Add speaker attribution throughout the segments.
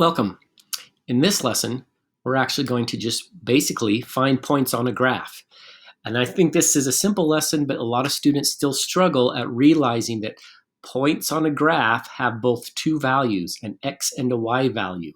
Speaker 1: Welcome. In this lesson, we're actually going to just basically find points on a graph. And I think this is a simple lesson, but a lot of students still struggle at realizing that points on a graph have both two values, an x and a y value.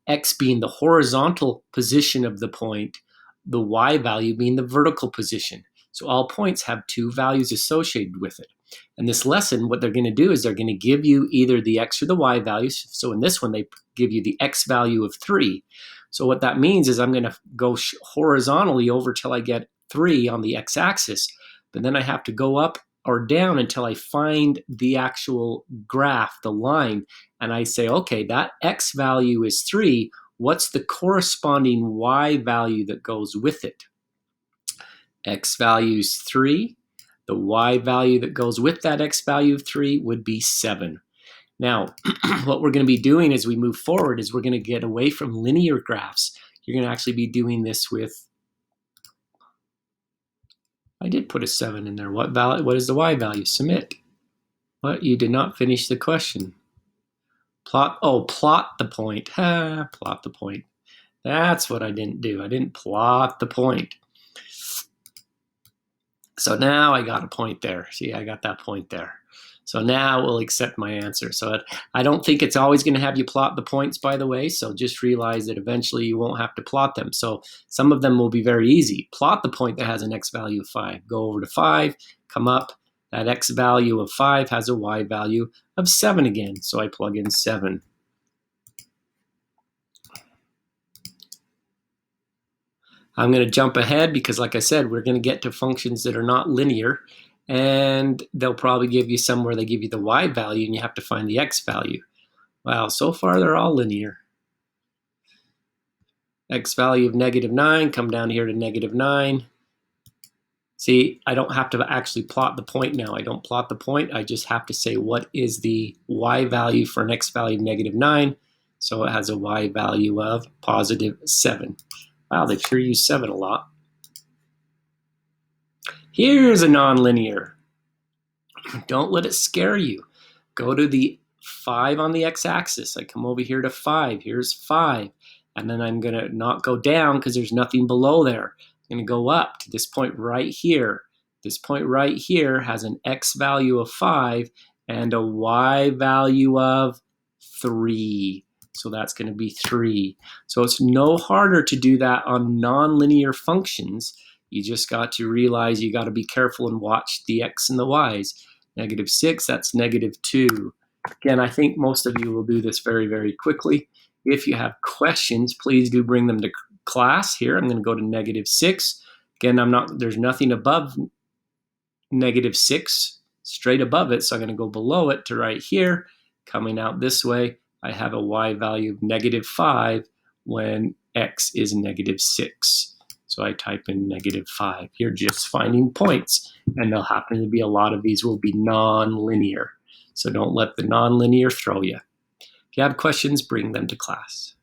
Speaker 1: X being the horizontal position of the point, the y value being the vertical position. So all points have two values associated with it. In this lesson, what they're going to do is they're going to give you either the x or the y values. So in this one, they give you the x value of 3. So what that means is I'm going to go horizontally over till I get 3 on the x-axis, but then I have to go up or down until I find the actual graph, the line, and I say, okay, that x value is 3. What's the corresponding y value that goes with it? X value is 3. The y value that goes with that x value of 3 would be 7. Now, what we're going to be doing as we move forward is we're going to get away from linear graphs. You're going to actually be doing this with, I did put a 7 in there. What is the y value? Submit. What? You did not finish the question. Plot the point. Plot the point. That's what I didn't do. I didn't plot the point. So now I got a point there. See, I got that point there. So now we'll accept my answer. So I don't think it's always going to have you plot the points, by the way. So just realize that eventually you won't have to plot them. So some of them will be very easy. Plot the point that has an x value of 5. Go over to 5, come up. That x value of 5 has a y value of 7 again. So I plug in 7. I'm going to jump ahead because, like I said, we're going to get to functions that are not linear, and they'll probably give you some where they give you the y value and you have to find the x value. Wow, so far they're all linear. X value of -9, come down here to -9. See, I don't have to actually plot the point now. I don't plot the point. I just have to say what is the y value for an x value of -9. So it has a y value of +7. Wow, they sure use 7 a lot. Here's a nonlinear. Don't let it scare you. Go to the 5 on the x-axis. I come over here to 5. Here's 5. And then I'm going to not go down because there's nothing below there. I'm going to go up to this point right here. This point right here has an x value of 5 and a y value of 3. So that's going to be 3. So it's no harder to do that on nonlinear functions. You just got to realize you got to be careful and watch the x and the y's. -6, that's -2. Again, I think most of you will do this very, very quickly. If you have questions, please do bring them to class. Here, I'm going to go to -6. Again, there's nothing above -6 straight above it, so I'm going to go below it to right here. Coming out this way, I have a y value of -5 when x is -6. So I type in -5. You're just finding points, and there'll happen to be a lot of these will be non-linear. So don't let the non-linear throw you. If you have questions, bring them to class.